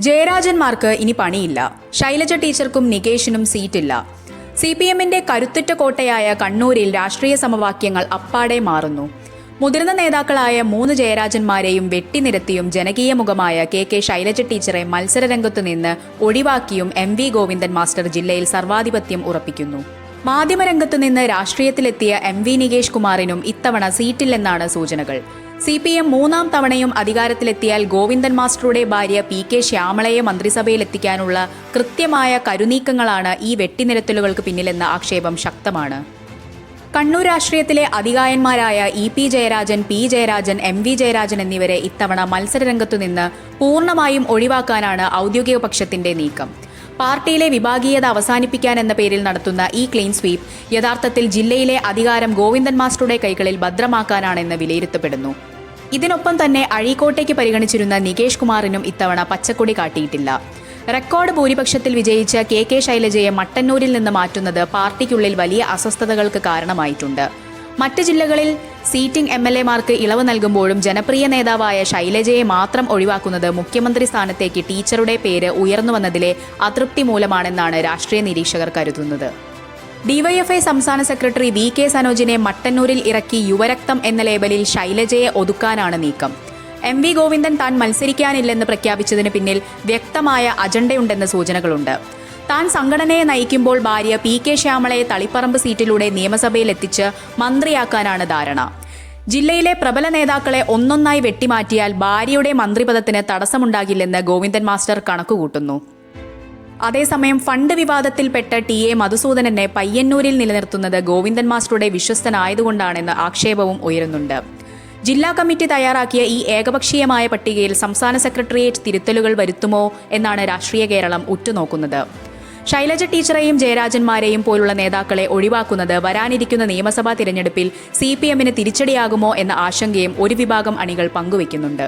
ജയരാജന്മാർക്ക് ഇനി പണിയില്ല. ശൈലജ ടീച്ചർക്കും നികേഷിനും സീറ്റില്ല. CPMന്റെ കരുത്തുറ്റ കോട്ടയായ കണ്ണൂരിൽ രാഷ്ട്രീയ സമവാക്യങ്ങൾ അപ്പാടെ മാറുന്നു. മുതിർന്ന നേതാക്കളായ 3 ജയരാജന്മാരെയും വെട്ടിനിരത്തിയും ജനകീയ മുഖമായ KK ശൈലജ ടീച്ചറെ മത്സരരംഗത്തു നിന്ന് ഒഴിവാക്കിയും MV ഗോവിന്ദൻ മാസ്റ്റർ ജില്ലയിൽ സർവാധിപത്യം ഉറപ്പിക്കുന്നു. മാധ്യമരംഗത്തു നിന്ന് രാഷ്ട്രീയത്തിലെത്തിയ MV നികേഷ് കുമാറിനും ഇത്തവണ സീറ്റില്ലെന്നാണ് സൂചനകൾ. CPM 3ാം തവണയും അധികാരത്തിലെത്തിയാൽ ഗോവിന്ദൻ മാസ്റ്ററുടെ ഭാര്യ PK ശ്യാമളയെ മന്ത്രിസഭയിലെത്തിക്കാനുള്ള കൃത്യമായ കരുനീക്കങ്ങളാണ് ഈ വെട്ടിനിരത്തലുകൾക്ക് പിന്നിലെന്ന ആക്ഷേപം ശക്തമാണ്. കണ്ണൂർ രാഷ്ട്രീയത്തിലെ അതികായന്മാരായ EP Jayarajan, P Jayarajan, MV Jayarajan എന്നിവരെ ഇത്തവണ മത്സരരംഗത്തു നിന്ന് പൂർണ്ണമായും ഒഴിവാക്കാനാണ് ഔദ്യോഗിക പക്ഷത്തിന്റെ നീക്കം. പാർട്ടിയിലെ വിഭാഗീയത അവസാനിപ്പിക്കാൻ എന്ന പേരിൽ നടത്തുന്ന ഈ ക്ലീൻ സ്വീപ്പ് യഥാർത്ഥത്തിൽ ജില്ലയിലെ അധികാരം ഗോവിന്ദൻ മാസ്റ്ററുടെ കൈകളിൽ ഭദ്രമാക്കാനാണെന്ന് വിലയിരുത്തപ്പെടുന്നു. ഇതിനൊപ്പം തന്നെ അഴീക്കോട്ടേക്ക് പരിഗണിച്ചിരുന്ന നികേഷ് കുമാറിനും ഇത്തവണ പച്ചക്കൊടി കാട്ടിയിട്ടില്ല. റെക്കോർഡ് ഭൂരിപക്ഷത്തിൽ വിജയിച്ച KK ശൈലജയെ മട്ടന്നൂരിൽ നിന്ന് മാറ്റുന്നത് പാർട്ടിക്കുള്ളിൽ വലിയ അസ്വസ്ഥതകൾക്ക് കാരണമായിട്ടുണ്ട്. മറ്റ് ജില്ലകളിൽ സീറ്റിംഗ് MLAമാർക്ക് ഇളവ് നൽകുമ്പോഴും ജനപ്രിയ നേതാവായ ശൈലജയെ മാത്രം ഒഴിവാക്കുന്നത് മുഖ്യമന്ത്രി സ്ഥാനത്തേക്ക് ടീച്ചറുടെ പേര് ഉയർന്നുവന്നതിലെ അതൃപ്തി മൂലമാണെന്നാണ് രാഷ്ട്രീയ നിരീക്ഷകർ കരുതുന്നത്. DYFI സംസ്ഥാന സെക്രട്ടറി VK സനോജിനെ മട്ടന്നൂരിൽ ഇറക്കി യുവരക്തം എന്ന ലേബലിൽ ശൈലജയെ ഒതുക്കാനാണ് നീക്കം. MV ഗോവിന്ദൻ താൻ മത്സരിക്കാനില്ലെന്ന് പ്രഖ്യാപിച്ചതിന് പിന്നിൽ വ്യക്തമായ അജണ്ടയുണ്ടെന്ന് സൂചനകളുണ്ട്. താൻ സംഘടനയെ നയിക്കുമ്പോൾ ഭാര്യ PK ശ്യാമളയെ തളിപ്പറമ്പ് സീറ്റിലൂടെ നിയമസഭയിൽ എത്തിച്ച് മന്ത്രിയാക്കാനാണ് ധാരണ. ജില്ലയിലെ പ്രബല നേതാക്കളെ ഒന്നൊന്നായി വെട്ടിമാറ്റിയാൽ ഭാര്യയുടെ മന്ത്രിപദത്തിന് തടസ്സമുണ്ടാകില്ലെന്ന് ഗോവിന്ദൻ മാസ്റ്റർ കണക്കുകൂട്ടുന്നു. അതേസമയം ഫണ്ട് വിവാദത്തിൽപ്പെട്ട TA മധുസൂദനനെ പയ്യന്നൂരിൽ നിലനിർത്തുന്നത് ഗോവിന്ദൻ മാസ്റ്ററുടെ വിശ്വസ്തനായതുകൊണ്ടാണെന്ന ആക്ഷേപവും ഉയരുന്നുണ്ട്. ജില്ലാ കമ്മിറ്റി തയ്യാറാക്കിയ ഈ ഏകപക്ഷീയമായ പട്ടികയിൽ സംസ്ഥാന സെക്രട്ടേറിയറ്റ് തിരുത്തലുകൾ വരുത്തുമോ എന്നാണ് രാഷ്ട്രീയ കേരളം ഉറ്റുനോക്കുന്നത്. ശൈലജ ടീച്ചറെയും ജയരാജന്മാരെയും പോലുള്ള നേതാക്കളെ ഒഴിവാക്കുന്നത് വരാനിരിക്കുന്ന നിയമസഭാ തിരഞ്ഞെടുപ്പിൽ CPMന് തിരിച്ചടിയാകുമോ എന്ന ആശങ്കയും ഒരു വിഭാഗം അണികൾ പങ്കുവയ്ക്കുന്നുണ്ട്.